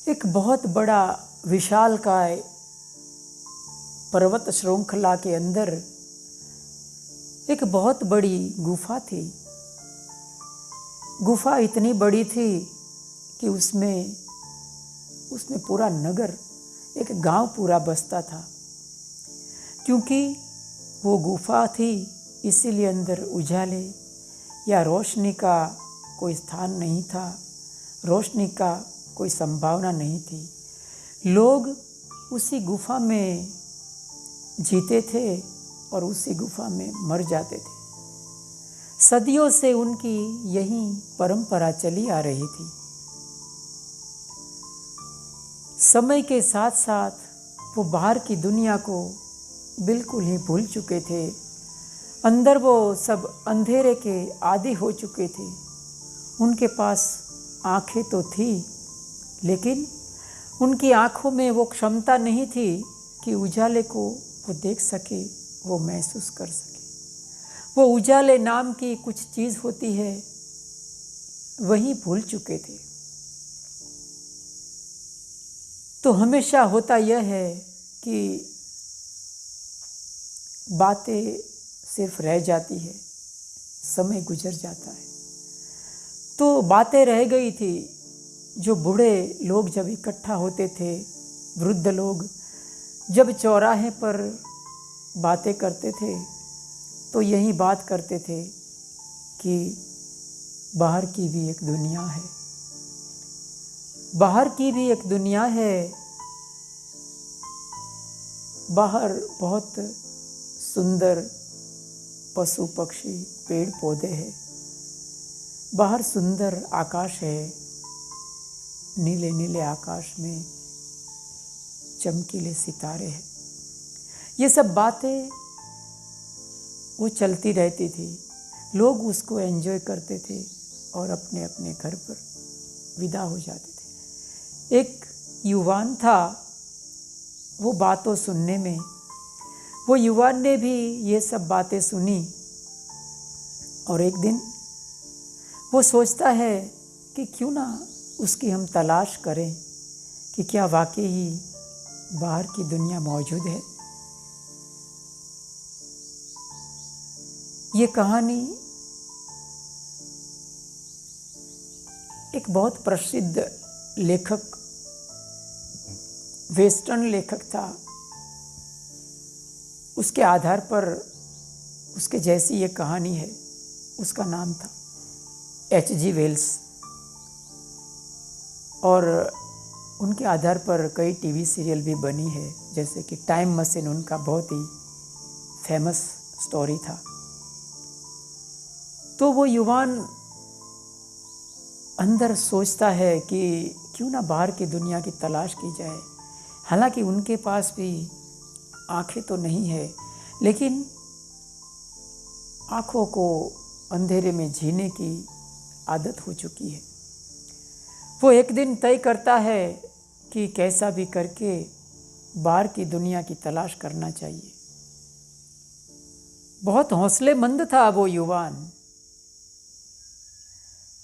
एक बहुत बड़ा विशालकाय पर्वत श्रृंखला के अंदर एक बहुत बड़ी गुफा थी। गुफा इतनी बड़ी थी कि उसमें पूरा नगर, एक गांव पूरा बसता था। क्योंकि वो गुफा थी इसीलिए अंदर उजाले या रोशनी का कोई स्थान नहीं था, रोशनी का कोई संभावना नहीं थी। लोग उसी गुफा में जीते थे और उसी गुफा में मर जाते थे। सदियों से उनकी यही परंपरा चली आ रही थी। समय के साथ साथ वो बाहर की दुनिया को बिल्कुल ही भूल चुके थे। अंदर वो सब अंधेरे के आदी हो चुके थे। उनके पास आंखें तो थी, लेकिन उनकी आंखों में वो क्षमता नहीं थी कि उजाले को वो देख सके, वो महसूस कर सके। वो उजाले नाम की कुछ चीज़ होती है, वही भूल चुके थे। तो हमेशा होता यह है कि बातें सिर्फ रह जाती है, समय गुजर जाता है। तो बातें रह गई थी। जो बूढ़े लोग जब इकट्ठा होते थे, वृद्ध लोग जब चौराहे पर बातें करते थे, तो यही बात करते थे कि बाहर की भी एक दुनिया है, बाहर की भी एक दुनिया है। बाहर बहुत सुंदर पशु पक्षी, पेड़ पौधे हैं। बाहर सुंदर आकाश है, नीले नीले आकाश में चमकीले सितारे हैं। ये सब बातें वो चलती रहती थी। लोग उसको एंजॉय करते थे और अपने अपने घर पर विदा हो जाते थे। एक युवान था, वो बातों सुनने में, वो युवान ने भी ये सब बातें सुनी। और एक दिन वो सोचता है कि क्यों ना उसकी हम तलाश करें कि क्या वाकई ही बाहर की दुनिया मौजूद है। ये कहानी एक बहुत प्रसिद्ध लेखक, वेस्टर्न लेखक था, उसके आधार पर उसके जैसी ये कहानी है। उसका नाम था H.G. वेल्स। और उनके आधार पर कई टीवी सीरियल भी बनी है, जैसे कि टाइम मशीन उनका बहुत ही फेमस स्टोरी था। तो वो युवान अंदर सोचता है कि क्यों ना बाहर की दुनिया की तलाश की जाए। हालांकि उनके पास भी आंखें तो नहीं है, लेकिन आंखों को अंधेरे में जीने की आदत हो चुकी है। वो एक दिन तय करता है कि कैसा भी करके बाहर की दुनिया की तलाश करना चाहिए। बहुत हौसलेमंद था वो युवान।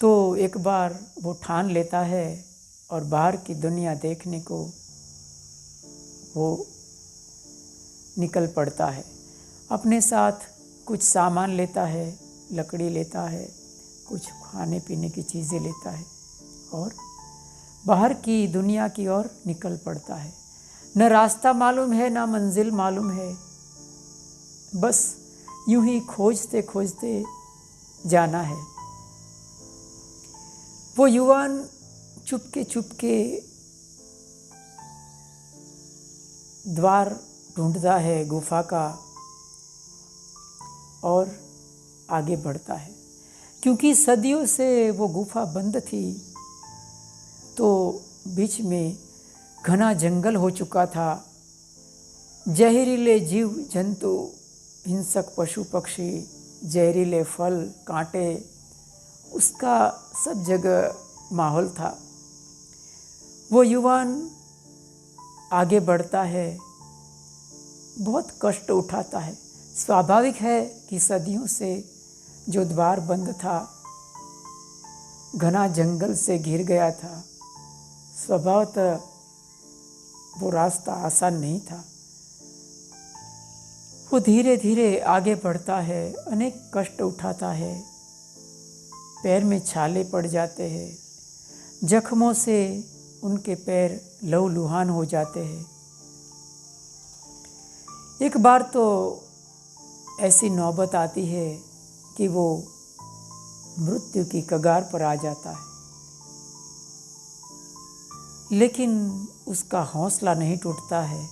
तो एक बार वो ठान लेता है और बाहर की दुनिया देखने को वो निकल पड़ता है। अपने साथ कुछ सामान लेता है, लकड़ी लेता है, कुछ खाने पीने की चीज़ें लेता है और बाहर की दुनिया की ओर निकल पड़ता है। न रास्ता मालूम है, न मंजिल मालूम है, बस यूं ही खोजते खोजते जाना है। वो युवान चुपके चुपके द्वार ढूंढता है गुफा का और आगे बढ़ता है। क्योंकि सदियों से वो गुफा बंद थी, तो बीच में घना जंगल हो चुका था। जहरीले जीव जंतु, हिंसक पशु पक्षी, जहरीले फल, कांटे, उसका सब जगह माहौल था। वो युवान आगे बढ़ता है, बहुत कष्ट उठाता है। स्वाभाविक है कि सदियों से जो द्वार बंद था, घना जंगल से घिर गया था, स्वभावतः वो रास्ता आसान नहीं था। वो धीरे धीरे आगे बढ़ता है, अनेक कष्ट उठाता है, पैर में छाले पड़ जाते हैं, जख्मों से उनके पैर लहूलुहान हो जाते हैं। एक बार तो ऐसी नौबत आती है कि वो मृत्यु की कगार पर आ जाता है, लेकिन उसका हौसला नहीं टूटता है।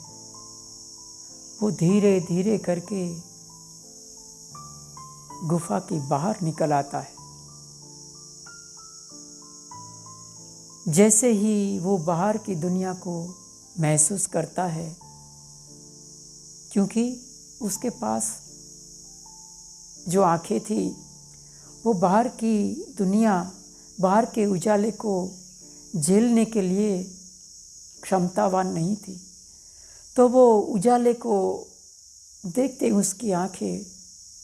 वो धीरे धीरे करके गुफा की बाहर निकल आता है। जैसे ही वो बाहर की दुनिया को महसूस करता है, क्योंकि उसके पास जो आंखें थी वो बाहर की दुनिया, बाहर के उजाले को झेलने के लिए क्षमतावान नहीं थी, तो वो उजाले को देखते ही उसकी आंखें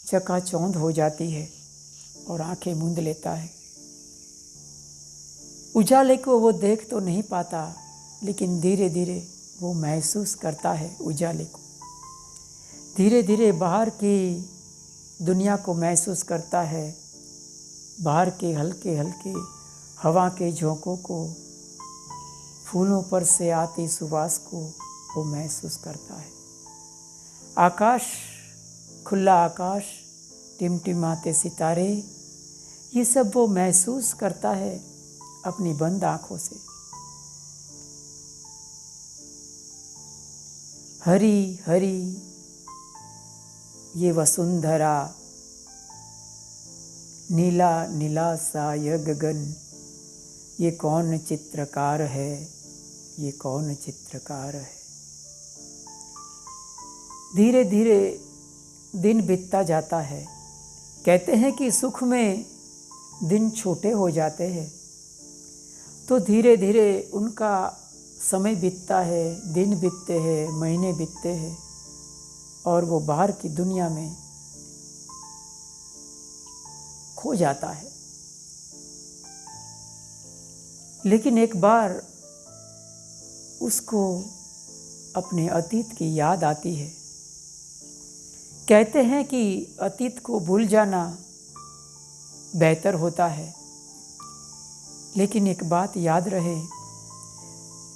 चकाचौंध हो जाती है और आंखें मूंद लेता है। उजाले को वो देख तो नहीं पाता, लेकिन धीरे धीरे वो महसूस करता है उजाले को। धीरे धीरे बाहर की दुनिया को महसूस करता है, बाहर के हल्के हल्के हवा के झोंकों को, फूलों पर से आती सुवास को वो महसूस करता है। आकाश, खुला आकाश, टिमटिमाते सितारे, ये सब वो महसूस करता है अपनी बंद आंखों से। हरी हरी ये वसुंधरा, नीला नीला सा यह गगन, ये कौन चित्रकार है, ये कौन चित्रकार है। धीरे धीरे दिन बीतता जाता है। कहते हैं कि सुख में दिन छोटे हो जाते हैं, तो धीरे धीरे उनका समय बीतता है, दिन बीतते हैं, महीने बीतते हैं, और वो बाहर की दुनिया में खो जाता है। लेकिन एक बार उसको अपने अतीत की याद आती है। कहते हैं कि अतीत को भूल जाना बेहतर होता है, लेकिन एक बात याद रहे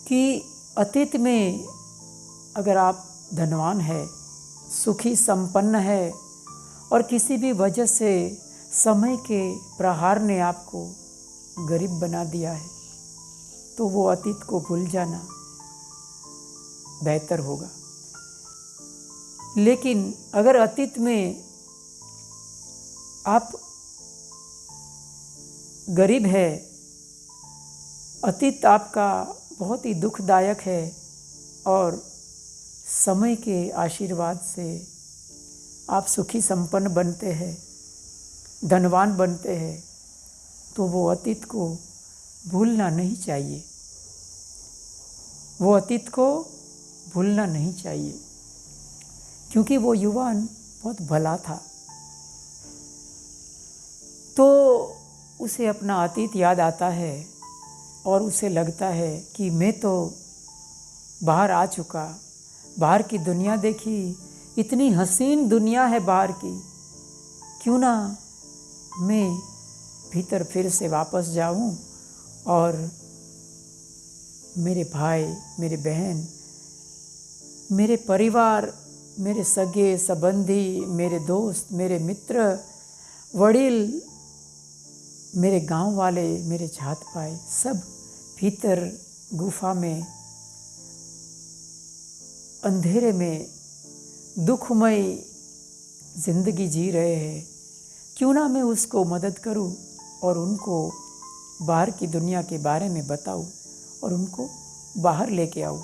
कि अतीत में अगर आप धनवान है, सुखी संपन्न है, और किसी भी वजह से समय के प्रहार ने आपको गरीब बना दिया है, तो वो अतीत को भूल जाना बेहतर होगा। लेकिन अगर अतीत में आप गरीब है, अतीत आपका बहुत ही दुखदायक है, और समय के आशीर्वाद से आप सुखी संपन्न बनते हैं, धनवान बनते हैं, तो वो अतीत को भूलना नहीं चाहिए। वो अतीत को भूलना नहीं चाहिए, क्योंकि वो युवान बहुत भला था। तो उसे अपना अतीत याद आता है और उसे लगता है कि मैं तो बाहर आ चुका, बाहर की दुनिया देखी, इतनी हसीन दुनिया है बाहर की, क्यों ना मैं भीतर फिर से वापस जाऊं और मेरे भाई, मेरे बहन, मेरे परिवार, मेरे सगे संबंधी, मेरे दोस्त, मेरे मित्र, वडील, मेरे गांव वाले, मेरे जात भाई, सब भीतर गुफा में अंधेरे में दुखमय जिंदगी जी रहे हैं। क्यों ना मैं उसको मदद करूं और उनको बाहर की दुनिया के बारे में बताऊं और उनको बाहर लेके आऊं।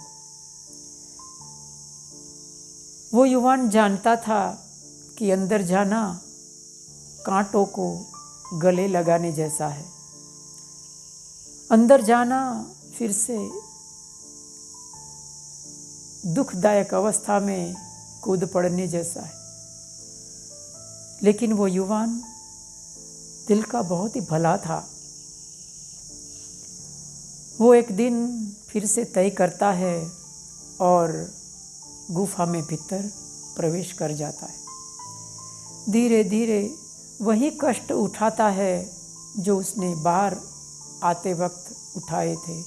वो युवान जानता था कि अंदर जाना कांटों को गले लगाने जैसा है। अंदर जाना फिर से दुखदायक अवस्था में कूद पड़ने जैसा है। लेकिन वो युवान दिल का बहुत ही भला था। वो एक दिन फिर से तय करता है और गुफा में भीतर प्रवेश कर जाता है। धीरे धीरे वही कष्ट उठाता है जो उसने बाहर आते वक्त उठाए थे।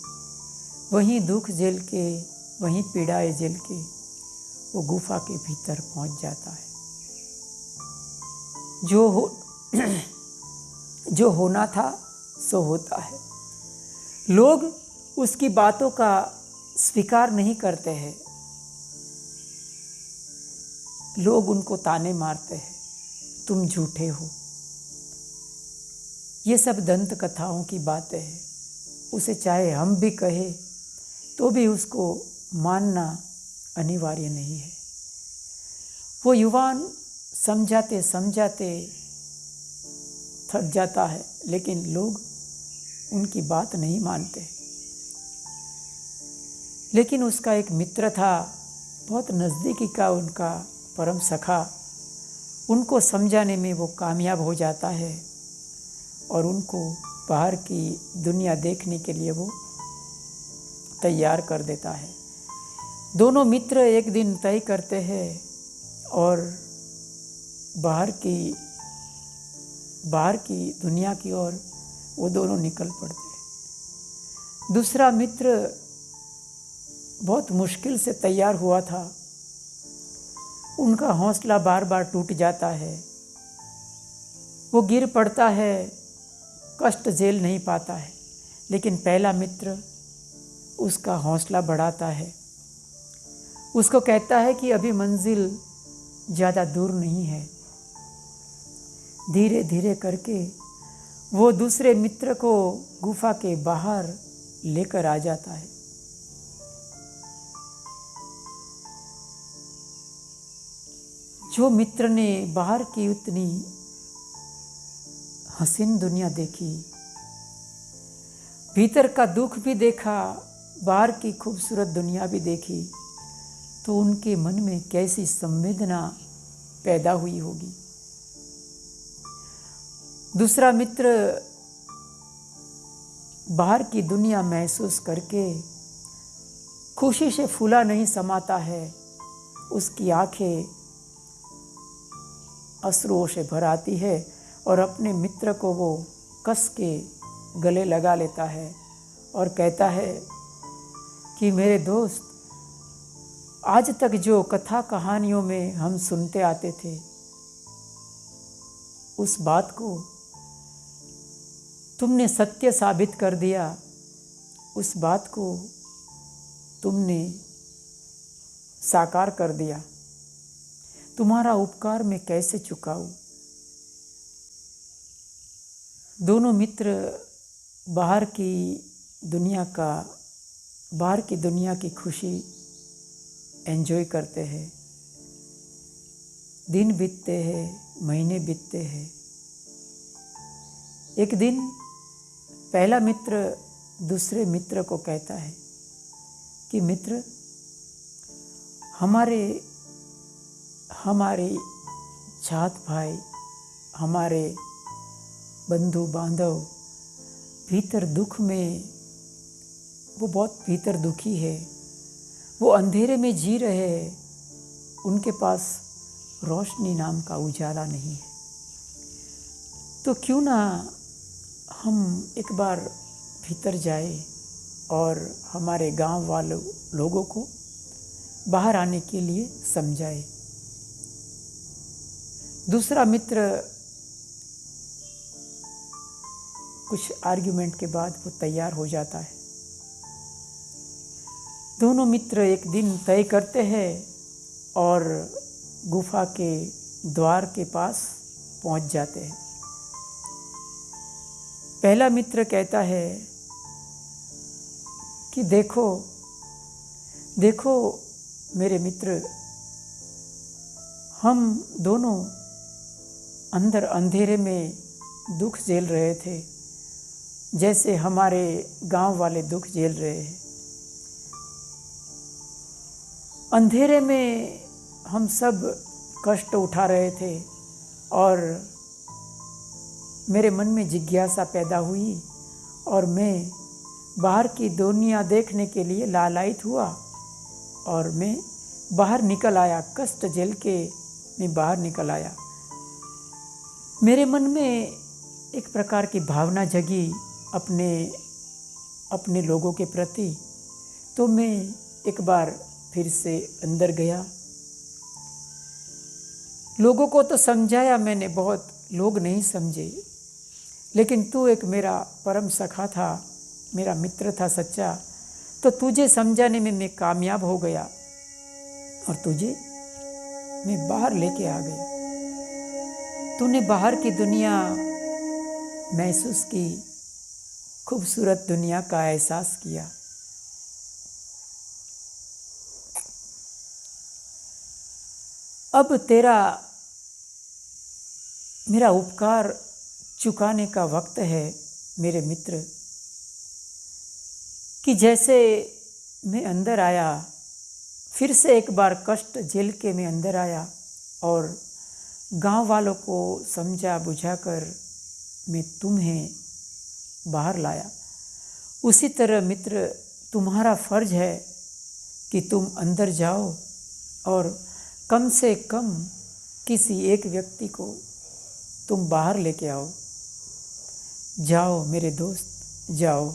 वहीं दुख झेल के, वहीं पीड़ाएं झेल के वो गुफा के भीतर पहुंच जाता है। जो होना था सो होता है। लोग उसकी बातों का स्वीकार नहीं करते हैं। लोग उनको ताने मारते हैं, तुम झूठे हो। ये सब दंत कथाओं की बातें हैं। उसे चाहे हम भी कहे तो भी उसको मानना अनिवार्य नहीं है। वो युवान समझाते समझाते थक जाता है, लेकिन लोग उनकी बात नहीं मानते। लेकिन उसका एक मित्र था, बहुत नज़दीकी का उनका परम सखा। उनको समझाने में वो कामयाब हो जाता है और उनको बाहर की दुनिया देखने के लिए वो तैयार कर देता है। दोनों मित्र एक दिन तय करते हैं और बाहर की दुनिया की ओर वो दोनों निकल पड़ते हैं। दूसरा मित्र बहुत मुश्किल से तैयार हुआ था। उनका हौसला बार बार टूट जाता है। वो गिर पड़ता है, कष्ट झेल नहीं पाता है। लेकिन पहला मित्र उसका हौसला बढ़ाता है। उसको कहता है कि अभी मंजिल ज़्यादा दूर नहीं है। धीरे धीरे करके वो दूसरे मित्र को गुफा के बाहर लेकर आ जाता है। जो मित्र ने बाहर की उतनी हसीन दुनिया देखी, भीतर का दुख भी देखा, बाहर की खूबसूरत दुनिया भी देखी, तो उनके मन में कैसी संवेदना पैदा हुई होगी। दूसरा मित्र बाहर की दुनिया महसूस करके खुशी से फूला नहीं समाता है। उसकी आंखें अश्रुओं से भर आती है और अपने मित्र को वो कस के गले लगा लेता है और कहता है कि मेरे दोस्त, आज तक जो कथा कहानियों में हम सुनते आते थे, उस बात को तुमने सत्य साबित कर दिया। उस बात को तुमने साकार कर दिया। तुम्हारा उपकार मैं कैसे चुकाऊं। दोनों मित्र बाहर की दुनिया की खुशी एंजॉय करते हैं। दिन बीतते हैं, महीने बीतते हैं। एक दिन पहला मित्र दूसरे मित्र को कहता है कि मित्र, हमारे जात भाई, हमारे बंधु बांधव भीतर दुख में, वो बहुत भीतर दुखी है। वो अंधेरे में जी रहे हैं। उनके पास रोशनी नाम का उजाला नहीं है। तो क्यों ना हम एक बार भीतर जाए और हमारे गांव वालों लोगों को बाहर आने के लिए समझाए। दूसरा मित्र कुछ आर्ग्यूमेंट के बाद वो तैयार हो जाता है। दोनों मित्र एक दिन तय करते हैं और गुफा के द्वार के पास पहुंच जाते हैं। पहला मित्र कहता है कि देखो मेरे मित्र, हम दोनों अंदर अंधेरे में दुख झेल रहे थे, जैसे हमारे गांव वाले दुख झेल रहे हैं। अंधेरे में हम सब कष्ट उठा रहे थे और मेरे मन में जिज्ञासा पैदा हुई और मैं बाहर की दुनिया देखने के लिए लालायित हुआ और मैं बाहर निकल आया, कष्ट झेल के मैं बाहर निकल आया। मेरे मन में एक प्रकार की भावना जगी अपने लोगों के प्रति। तो मैं एक बार फिर से अंदर गया। लोगों को तो समझाया मैंने, बहुत लोग नहीं समझे, लेकिन तू एक मेरा परम सखा था, मेरा मित्र था सच्चा, तो तुझे समझाने में मैं कामयाब हो गया और तुझे मैं बाहर लेके आ गया। तूने बाहर की दुनिया महसूस की, खूबसूरत दुनिया का एहसास किया। अब तेरा मेरा उपकार चुकाने का वक्त है मेरे मित्र, कि जैसे मैं अंदर आया, फिर से एक बार कष्ट झेल के मैं अंदर आया और गांव वालों को समझा बुझाकर मैं तुम्हें बाहर लाया। उसी तरह मित्र, तुम्हारा फर्ज है कि तुम अंदर जाओ और कम से कम किसी एक व्यक्ति को तुम बाहर लेके आओ। जाओ मेरे दोस्त, जाओ।